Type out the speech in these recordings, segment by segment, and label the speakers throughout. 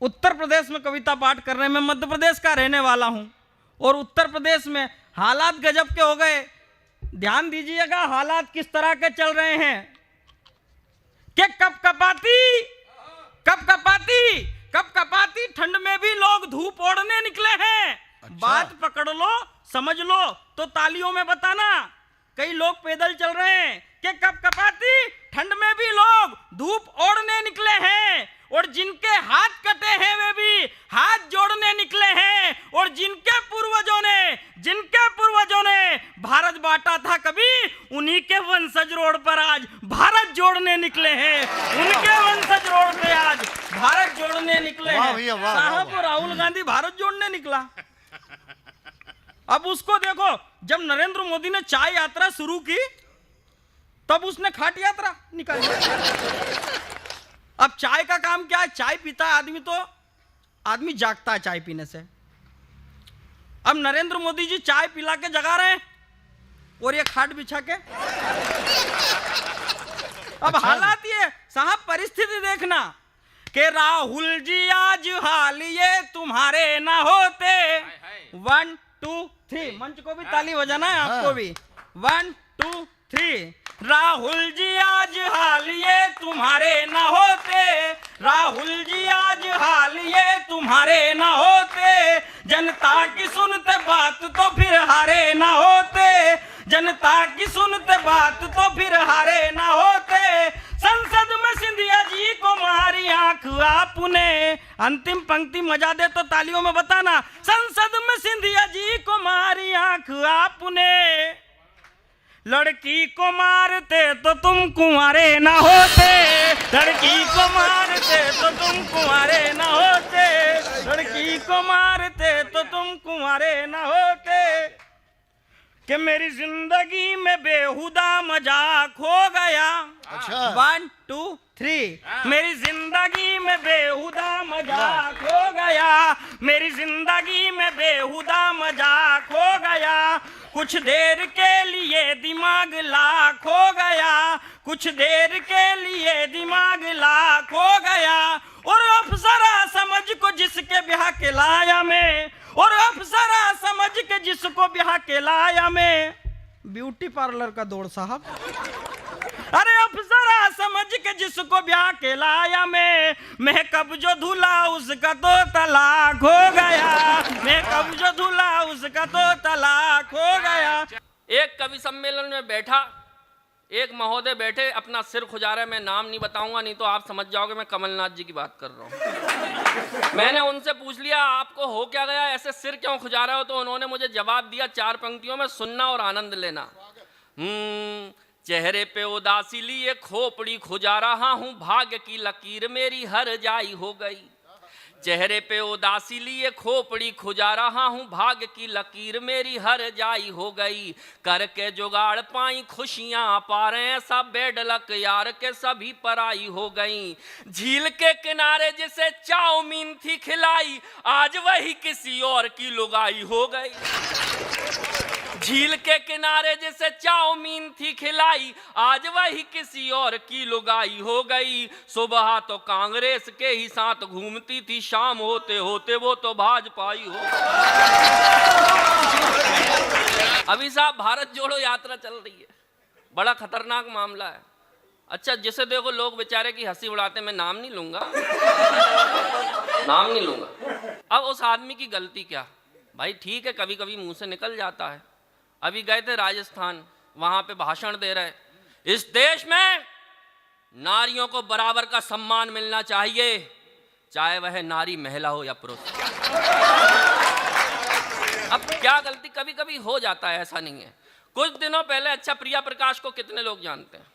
Speaker 1: उत्तर प्रदेश में कविता पाठ करने में, मध्य प्रदेश का रहने वाला हूं और उत्तर प्रदेश में हालात गजब के हो गए। ध्यान दीजिएगा हालात किस तरह के चल रहे हैं कि कपकपाती ठंड में भी लोग धूप ओढ़ने निकले हैं। अच्छा। बात पकड़ लो, समझ लो तो तालियों में बताना। कई लोग पैदल चल रहे हैं कि कपकपाती ठंड में भी लोग धूप ओढ़ने निकले हैं, और जिनके हाथ कटे हैं वे भी हाथ जोड़ने निकले हैं, और जिनके पूर्वजों ने भारत बांटा था कभी, उन्हीं के वंशज रोड पर आज भारत जोड़ने निकले हैं। उनके वंशज रोड पे आज भारत जोड़ने निकले हैं। साहब राहुल गांधी भारत जोड़ने निकला। अब उसको देखो, जब नरेंद्र मोदी ने चाय यात्रा शुरू की तब उसने खाट यात्रा निकाली। अब चाय का काम क्या है? चाय पीता है आदमी तो आदमी जागता है चाय पीने से। अब नरेंद्र मोदी जी चाय पिला के जगा रहे हैं और ये खाट बिछा के। अब हालात ये साहब, परिस्थिति देखना कि राहुल जी आज हाल ये तुम्हारे ना होते। 1 2 3 मंच को भी ताली बजाना है, आपको भी। 1 2 3 राहुल जी आज हाल ये तुम्हारे ना होते, राहुल जी आज हाल ये तुम्हारे ना होते, जनता की सुनते बात तो फिर हारे ना होते, जनता की सुनते बात तो फिर हारे ना होते। संसद में सिंधिया जी को मारी आंख आपने। अंतिम पंक्ति मजा दे तो तालियों में बताना। संसद में सिंधिया जी को मारी आंख आपने, लड़की को मारते तो तुम कुंवारे ना होते, लड़की को मारते तो तुम कुंवारे ना होते, लड़की को मारते तो तुम कुंवारे ना होते। कि मेरी जिंदगी में बेहुदा मजाक हो गया। अच्छा। 1 2 3 मेरी जिंदगी में बेहुदा मजाक हो गया, मेरी जिंदगी में बेहुदा मजाक हो गया, कुछ देर के लिए दिमाग लाख हो गया, कुछ देर के लिए दिमाग लाख हो गया। और अफसरा समझ को जिसके ब्याह के लाया में, और अफसरा समझ के जिसको ब्याह के लाया में। ब्यूटी पार्लर का दौड़ साहब। अरे अफसरा समझ के जिसको ब्याह के लाया मैं कब जो धुला उसका तो तलाक हो गया, मैं कब जो धुला उसका तो तलाक हो गया।
Speaker 2: एक कवि सम्मेलन में बैठा एक महोदय बैठे, अपना सिर खुजा रहे। मैं नाम नहीं बताऊंगा, नहीं तो आप समझ जाओगे मैं कमलनाथ जी की बात कर रहा हूँ। मैंने उनसे पूछ लिया आपको हो क्या गया, ऐसे सिर क्यों खुजा रहे हो? तो उन्होंने मुझे जवाब दिया 4 पंक्तियों में, सुनना और आनंद लेना। चेहरे पे उदासी लिए खोपड़ी खुजा रहा हूँ, भाग्य की लकीर मेरी हर जाई हो गई। चेहरे पे उदासी लिए खोपड़ी खुजा रहा हूँ, भाग्य की लकीर मेरी हर जाई हो गई। करके जुगाड़ पाई खुशियाँ पा रहे हैं सब, बेड लक यार के सभी पराई हो गई। झील के किनारे जिसे चाउमीन थी खिलाई, आज वही किसी और की लुगाई हो गई। झील के किनारे जिसे चाउमीन थी खिलाई, आज वही किसी और की लुगाई हो गई। सुबह तो कांग्रेस के ही साथ घूमती थी, शाम होते होते वो तो भाजपाई हो गई। अभी साहब भारत जोड़ो यात्रा चल रही है, बड़ा खतरनाक मामला है। अच्छा जिसे देखो लोग बेचारे की हंसी उड़ाते, मैं नाम नहीं लूंगा, नाम नहीं लूंगा। अब उस आदमी की गलती क्या भाई? ठीक है कभी कभी मुंह से निकल जाता है। अभी गए थे राजस्थान, वहां पे भाषण दे रहे, इस देश में नारियों को बराबर का सम्मान मिलना चाहिए, चाहे वह नारी महिला हो या पुरुष। अब क्या गलती कभी कभी हो जाता है, ऐसा नहीं है। कुछ दिनों पहले, अच्छा प्रिया प्रकाश को कितने लोग जानते हैं?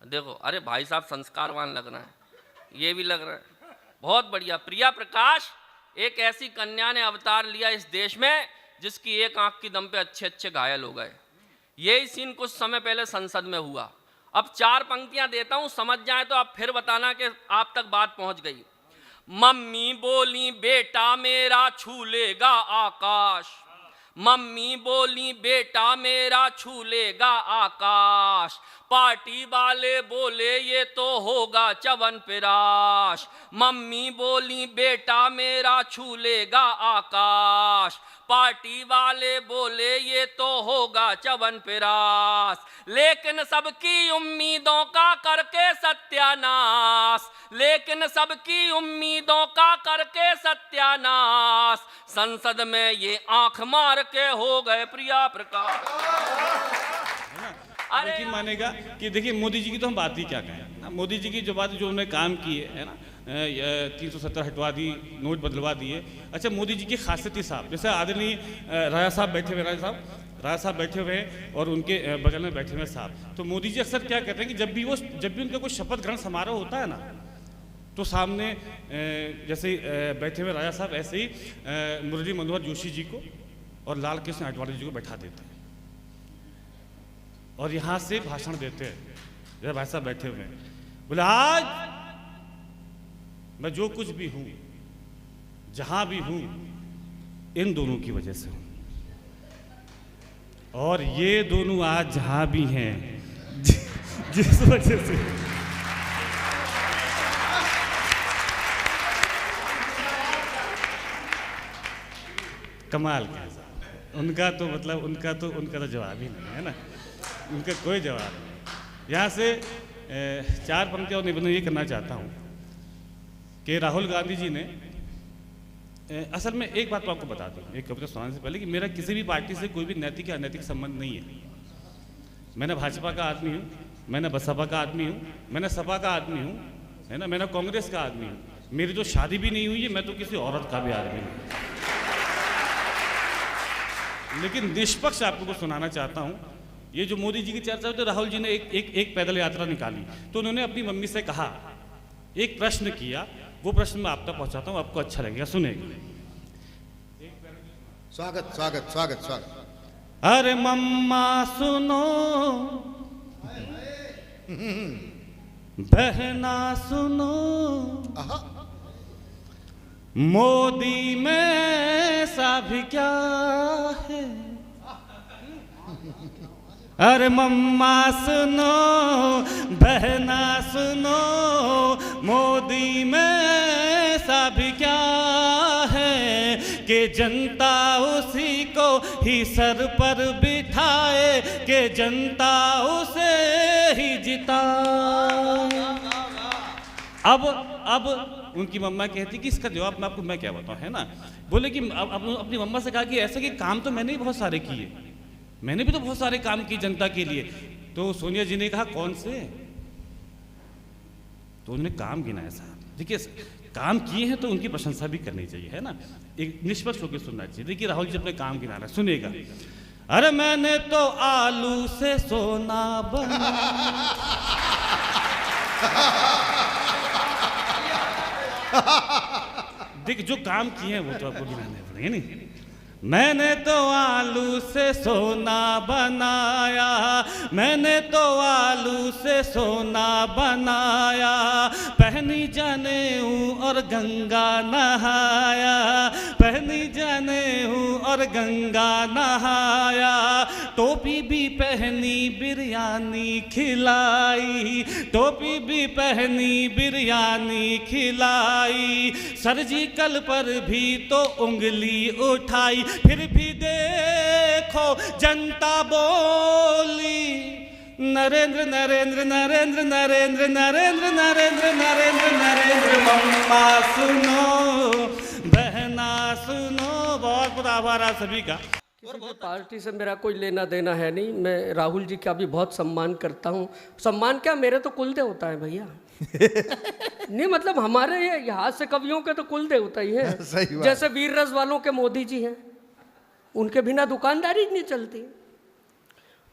Speaker 2: देखो, अरे भाई साहब संस्कारवान लग रहा है, ये भी लग रहा है, बहुत बढ़िया। प्रिया प्रकाश एक ऐसी कन्या ने अवतार लिया इस देश में जिसकी एक आंख की दम पे अच्छे अच्छे घायल हो गए। यही सीन कुछ समय पहले संसद में हुआ। अब 4 पंक्तियां देता हूं, समझ जाए तो आप फिर बताना कि आप तक बात पहुंच गई। मम्मी बोली बेटा मेरा छू लेगा आकाश, मम्मी बोली बेटा मेरा छू लेगा आकाश, पार्टी वाले बोले ये तो होगा च्यवनप्राश। मम्मी बोली बेटा मेरा छू लेगा आकाश, पार्टी वाले बोले ये तो होगा च्यवनप्राश। लेकिन सबकी उम्मीदों का करके सत्यानाश, लेकिन सबकी उम्मीदों का करके सत्यानाश, संसद में ये आंख मार के हो गए प्रिया प्रकाश।
Speaker 3: अरे यकीन मानेगा कि देखिए मोदी जी की तो हम बात ही क्या कहें ना, मोदी जी की जो बात जो उन्होंने काम की है ना, 370 हटवा दी, नोट बदलवा दिए। अच्छा, मोदी जी की खासियत ही साहब, जैसे आदरणीय राजा साहब बैठे हुए, राजा साहब बैठे हुए हैं और उनके बगल में बैठे हुए साहब, तो मोदी जी अक्सर क्या कहते हैं कि जब भी उनका कोई शपथ ग्रहण समारोह होता है ना, तो सामने जैसे बैठे हुए राजा साहब ऐसे ही मुरली मनोहर जोशी जी को और लाल कृष्ण आडवाणी जी को बैठा देते हैं और यहाँ से भाषण देते हैं। जब भाई साहब बैठे हुए हैं, बोले आज मैं जो कुछ भी हूं, जहां भी हूं, इन दोनों की वजह से हूं, और ये दोनों आज जहां भी हैं जिस वजह से कमाल का उनका तो मतलब उनका तो जवाब ही नहीं है ना, उनका कोई जवाब नहीं। यहाँ से 4 पंक्तियाँ और निबंधन ये करना चाहता हूँ कि राहुल गांधी जी ने असल में एक बात तो आपको बता दूँ एक कविता सुनाने से पहले कि मेरा किसी भी पार्टी से कोई भी नैतिक या अनैतिक संबंध नहीं है। मैंने भाजपा का आदमी हूँ, मैंने बसपा का आदमी हूँ, मैंने सपा का आदमी हूँ, है ना, मैंने कांग्रेस का आदमी हूँ। मेरी तो शादी भी नहीं हुई है, मैं तो किसी औरत का भी आदमी हूँ। लेकिन निष्पक्ष आपको कुछ सुनाना चाहता हूँ। ये जो मोदी जी की चर्चा हुई तो राहुल जी ने एक पैदल यात्रा निकाली, तो उन्होंने अपनी मम्मी से कहा, एक प्रश्न किया, वो प्रश्न मैं आप तक पहुंचाता हूँ, आपको अच्छा लगेगा, सुनेगा।
Speaker 4: स्वागत स्वागत स्वागत स्वागत।
Speaker 3: अरे मम्मा सुनो, बहना सुनो, मोदी में सा भी क्या है। अरे मम्मा सुनो, बहना सुनो, मोदी में सा भी क्या है कि जनता उसी को ही सर पर बिठाए, कि जनता उसे ही जिताए। अब उनकी मम्मा कहती कि इसका जवाब मैं क्या बताऊं, है ना। बोले कि अब अपनी मम्मा से कहा कि ऐसा कि काम तो मैंने भी बहुत सारे किए, मैंने भी तो बहुत सारे काम किए जनता के लिए। तो सोनिया जी ने कहा कौन से, तो उन्होंने काम गिनाया। साहब देखिए, काम किए हैं तो उनकी प्रशंसा भी करनी चाहिए, है ना, एक निष्पक्ष होकर सुनना चाहिए। देखिए राहुल जी अपने काम गिना रहे, सुनेगा। अरे मैंने तो आलू से सोना बना देख, जो काम किए हैं वो तो आपको गिनाने पड़ेंगे। नहीं, मैंने तो आलू से सोना बनाया, मैंने तो आलू से सोना बनाया, पहनी जनेऊ और गंगा नहाया, पहनी जनेऊ और गंगा नहाया, टोपी भी पहनी बिरयानी खिलाई, टोपी भी पहनी बिरयानी खिलाई, सर्जिकल पर भी तो उंगली उठाई, फिर भी देखो जनता बोली नरेंद्र नरेंद्र नरेंद्र नरेंद्र नरेंद्र नरेंद्र नरेंद्र नरेंद्र। मम्मा सुनो, बहना सुनो। बहुत बहुत आभार आप सभी का।
Speaker 5: किसी भी पार्टी से मेरा कोई लेना देना है नहीं। मैं राहुल जी का भी बहुत सम्मान करता हूँ। सम्मान क्या, मेरे तो कुल देवता है भैया। नहीं मतलब हमारे यहाँ से कवियों के तो कुल देवता ही है।
Speaker 4: सही बात।
Speaker 5: जैसे वीर रस वालों के मोदी जी हैं, उनके बिना दुकानदारी नहीं चलती।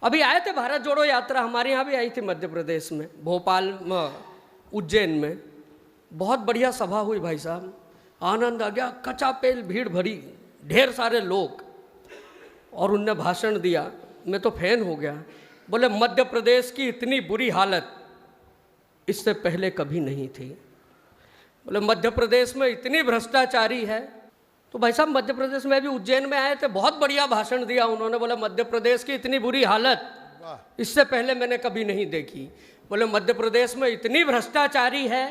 Speaker 5: अभी आए थे भारत जोड़ो यात्रा, हमारे यहाँ भी आई थी मध्य प्रदेश में, भोपाल उज्जैन में। बहुत बढ़िया सभा हुई भाई साहब, आनंद आ गया, कचापेल भीड़ भरी, ढेर सारे लोग, और उनने भाषण दिया। मैं तो फैन हो गया। बोले मध्य प्रदेश की इतनी बुरी हालत इससे पहले कभी नहीं थी। बोले मध्य प्रदेश में इतनी भ्रष्टाचारी है। तो भाई साहब मध्य प्रदेश में भी उज्जैन में आए थे, बहुत बढ़िया भाषण दिया उन्होंने। बोला मध्य प्रदेश की इतनी बुरी हालत इससे पहले मैंने कभी नहीं देखी। बोले मध्य प्रदेश में इतनी भ्रष्टाचारी है,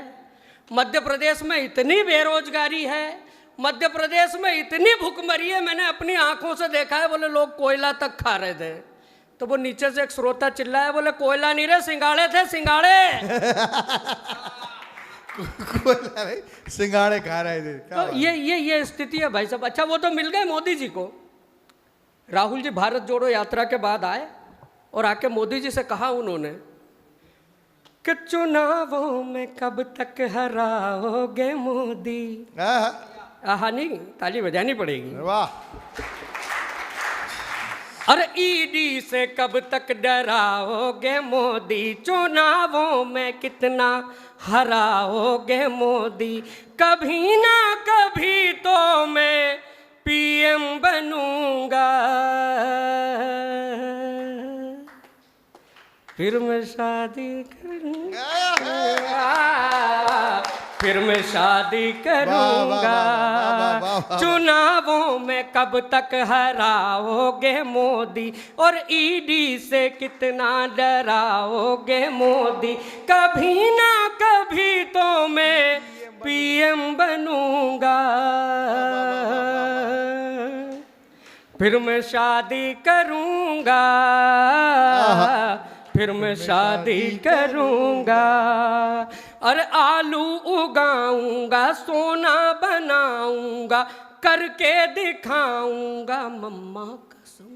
Speaker 5: मध्य प्रदेश में इतनी बेरोजगारी है, मध्य प्रदेश में इतनी भूखमरी है, मैंने अपनी आंखों से देखा है। बोले लोग कोयला तक खा रहे थे। तो वो नीचे से एक श्रोता चिल्लाया, बोले कोयला नहीं रे, सिंगाड़े थे, सिंगाड़े।
Speaker 4: कोयला नहीं, सिंगाड़े खा रहे थे। क्या
Speaker 5: तो ये स्थिति है भाई साहब। अच्छा वो तो मिल गए मोदी जी को। राहुल जी भारत जोड़ो यात्रा के बाद आए और आके मोदी जी से कहा उन्होंने कि चुनावों में कब तक हराओगे मोदी। आहा नहीं, ताली बजानी पड़ेगी।
Speaker 4: वाह।
Speaker 5: अरे ईडी से कब तक डराओगे मोदी, चुनावों में कितना हराओगे मोदी, कभी ना कभी तो मैं पीएम बनूंगा, फिर मैं शादी करूंगा, फिर मैं शादी करूंगा, चुनावों में कब तक हराओगे मोदी, और ईडी से कितना डराओगे मोदी, कभी ना कभी तो मैं पीएम बनूंगा, फिर मैं शादी करूंगा, फिर मैं शादी करूंगा, अरे आलू उगाऊंगा, सोना बनाऊंगा, करके दिखाऊंगा मम्मा कसम।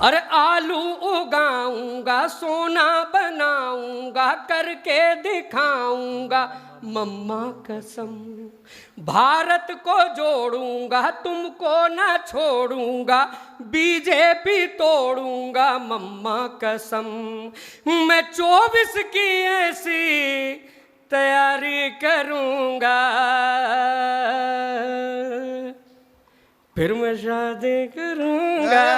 Speaker 5: अरे आलू उगाऊंगा, सोना बनाऊंगा, करके दिखाऊंगा मम्मा कसम, भारत को जोड़ूंगा, तुमको ना छोड़ूंगा, बीजेपी तोड़ूंगा मम्मा कसम, मैं 24 की ऐसी तैयारी करूंगा, फिर मैं शादी करूंगा,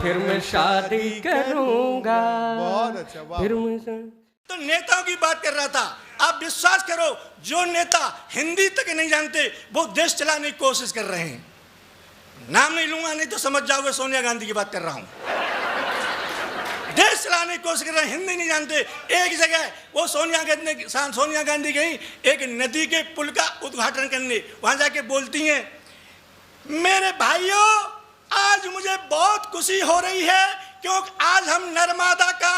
Speaker 5: फिर मैं शादी करूंगा।
Speaker 4: बहुत अच्छा, वाह।
Speaker 5: फिर मैं
Speaker 6: तो नेताओं की बात कर रहा था। आप विश्वास करो, जो नेता हिंदी तक नहीं जानते वो देश चलाने की कोशिश कर रहे हैं। नाम नहीं लूंगा, नहीं तो समझ जाओगे सोनिया गांधी की बात कर रहा हूं। देश चलाने की कोशिश कर रहे हैं, हिंदी नहीं जानते। एक जगह वो सोनिया गांधी गई एक नदी के पुल का उद्घाटन करने, वहां जाके बोलती हैं, मेरे भाइयों आज मुझे बहुत खुशी हो रही है क्योंकि आज हम नर्मदा का।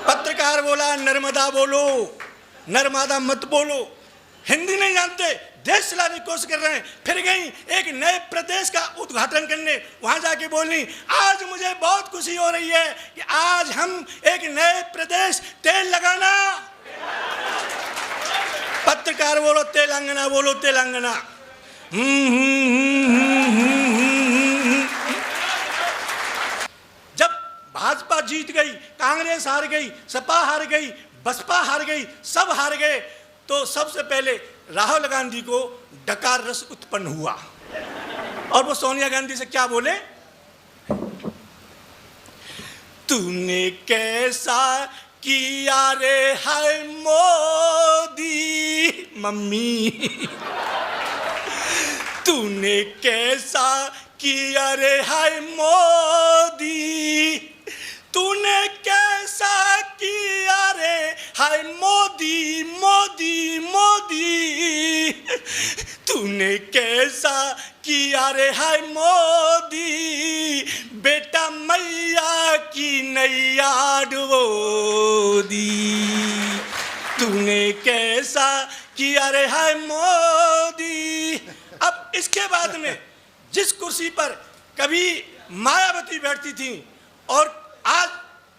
Speaker 6: पत्रकार बोला नर्मदा बोलो, नर्मदा मत बोलो। हिंदी नहीं जानते, देश चलाने की कोशिश कर रहे हैं। फिर गई एक नए प्रदेश का उद्घाटन करने, वहां जाके बोली आज मुझे बहुत खुशी हो रही है कि आज हम एक नए प्रदेश तेल लगाना। पत्रकार बोलो तेलंगाना, बोलो तेलंगाना। जब भाजपा जीत गई, कांग्रेस हार गई, सपा हार गई, बसपा हार गई, सब हार गए, तो सबसे पहले राहुल गांधी को डकार रस उत्पन्न हुआ और वो सोनिया गांधी से क्या बोले, तूने कैसा किया रे हाय मोदी, मम्मी तूने कैसा किया रे हाय मोदी, तूने कैसा किया रे हाय मोदी, मोदी मोदी, तूने कैसा किया रे हाय मोदी, बेटा मैया की नैया डुबो दी, तूने कैसा किया रे हाय मोदी। अब इसके बाद में जिस कुर्सी पर कभी मायावती बैठती थी और आज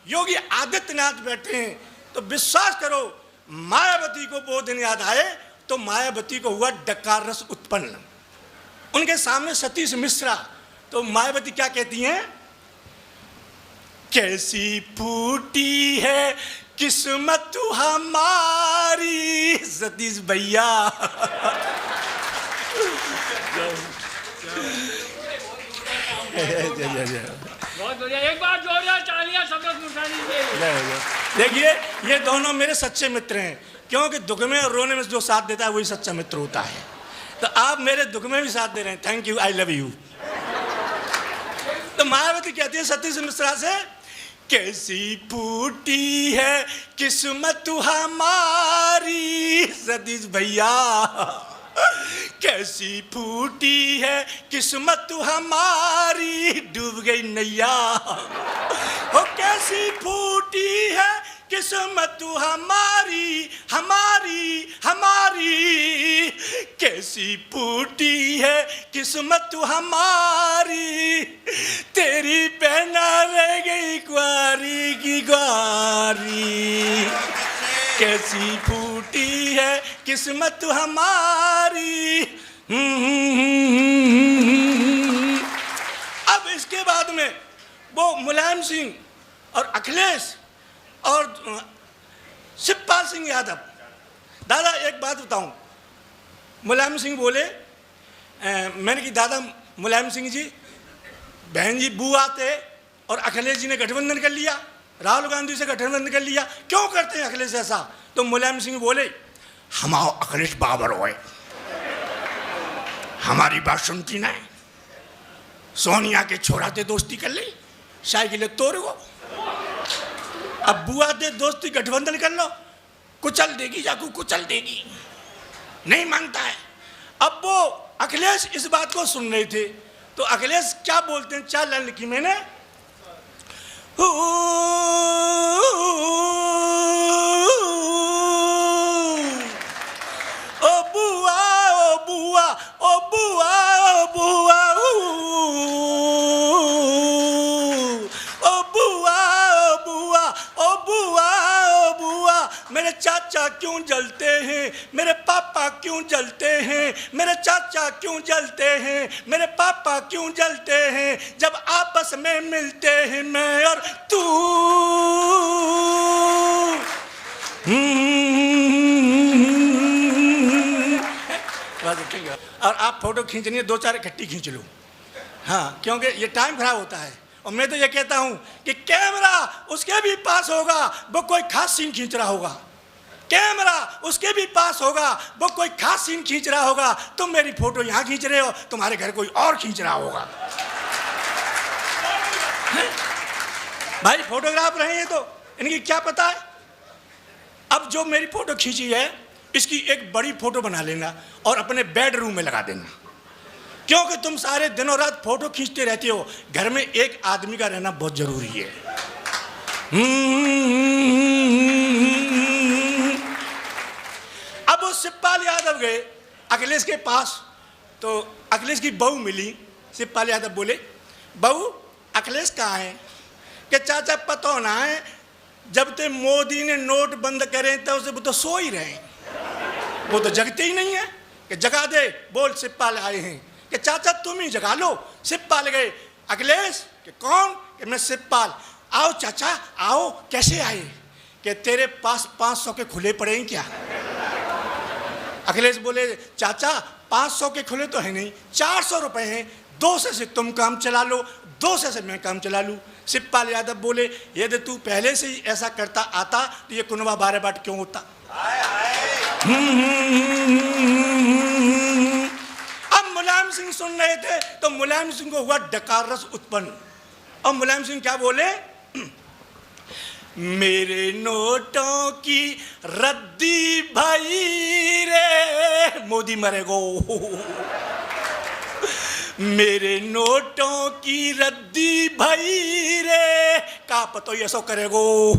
Speaker 6: योगी आदित्यनाथ बैठे हैं, तो विश्वास करो मायावती को वो दिन याद आए तो मायावती को हुआ डकार रस उत्पन्न। उनके सामने सतीश मिश्रा, तो मायावती क्या कहती हैं, कैसी फूटी है किस्मत हमारी। सतीश भैया
Speaker 2: बहुत बढ़िया, एक बार जोरदार तालियां सब लोग उठा लीजिए।
Speaker 6: देखिए ये दोनों मेरे सच्चे मित्र हैं, क्योंकि दुख में और रोने में जो साथ देता है वही सच्चा मित्र होता है। तो आप मेरे दुख में भी साथ दे रहे हैं, thank you, I love you. तो मायावती कहती है सतीश मिश्रा से, कैसी फूटी है किस्मत हमारी सतीश भैया, कैसी फूटी है किस्मत हमारी, डूब गई नैया। ओ कैसी फूटी है किस्मत हमारी, हमारी हमारी, कैसी फूटी है किस्मत हमारी, तेरी पहना रह गई कुंवारी की कुंवारी, कैसी फूटी है किस्मत हमारी। अब इसके बाद में वो मुलायम सिंह और अखिलेश और शिवपाल सिंह यादव, दादा एक बात बताऊं, मुलायम सिंह बोले, मैंने कि दादा मुलायम सिंह जी, बहन जी बुआ थे और अखिलेश जी ने गठबंधन कर लिया, राहुल गांधी से गठबंधन कर लिया, क्यों करते हैं अखिलेश ऐसा? तो मुलायम सिंह बोले, हमारा अखिलेश बाबर होए, हमारी बात सुनती ना, सोनिया के छोरा से दोस्ती कर ली, साइकिल तोड़ गो, अब बुआ दे दोस्ती गठबंधन कर लो, कुचल देगी, जाकू कुचल देगी, नहीं मानता है। अब वो अखिलेश इस बात को सुन रहे थे, तो अखिलेश क्या बोलते हैं, 4 लाइन लिखी मैंने, ओ बुआ ओ बुआ ओ बुआ ओ बुआ, मेरे चाचा क्यों जलते हैं, मेरे पापा क्यों जलते हैं, मेरे चाचा क्यों जलते हैं, मेरे पापा क्यों जलते हैं, जब आपस में मिलते हैं मैं और तू। और आप फोटो खींचनी है, 2-4 इकट्ठी खींच लो, हाँ, क्योंकि ये टाइम खराब होता है। और मैं तो ये कहता हूं कि कैमरा उसके भी पास होगा, वो कोई खास सीन खींच रहा होगा, कैमरा उसके भी पास होगा, वो कोई खास सीन खींच रहा होगा, तुम मेरी फोटो यहां खींच रहे हो, तुम्हारे घर कोई और खींच रहा होगा। भाई फोटोग्राफ रहे हैं तो इनकी क्या पता है। अब जो मेरी फोटो खींची है इसकी एक बड़ी फोटो बना लेना और अपने बेडरूम में लगा देना, क्योंकि तुम सारे दिनों रात फोटो खींचते रहते हो, घर में एक आदमी का रहना बहुत जरूरी है। अब वो शिवपाल यादव गए अखिलेश के पास, तो अखिलेश की बहू मिली, शिवपाल यादव बोले, बहू अखिलेश कहाँ है? कि चाचा पता ना है, जब तक मोदी ने नोट बंद करे तब से वो तो सो ही रहे, वो तो जगते ही नहीं है। कि जगा दे, बोल शिवपाल आए हैं। कि चाचा तुम ही जगा लो। शिवपाल गए, अखिलेश कि कौन? कि मैं शिवपाल। आओ चाचा आओ, कैसे आए? कि तेरे पास 500 के खुले पड़े हैं क्या? अखिलेश बोले, चाचा 500 के खुले तो है नहीं, 400 रुपए हैं, 200 से तुम काम चला लो, 200 से मैं काम चला लूँ। शिवपाल यादव बोले, यदि तू पहले से ही ऐसा करता आता तो ये कुनबा 12 बाट क्यों होता? अब मुलायम सिंह सुन रहे थे तो मुलायम सिंह को हुआ डकार रस उत्पन्न, और मुलायम सिंह क्या बोले, मेरे नोटों की रद्दी भाई रे, मोदी मरेगो, मेरे नोटों की रद्दी भाई रे, का पतो ये सो करेगो,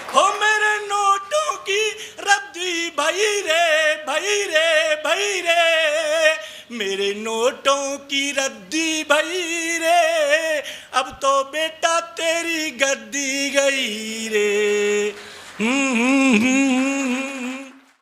Speaker 6: हो मेरे नोटों की रद्दी भाई रे, भाई रे, भाई रे, मेरे नोटों की रद्दी भाई रे, अब तो बेटा तेरी गद्दी गई रे।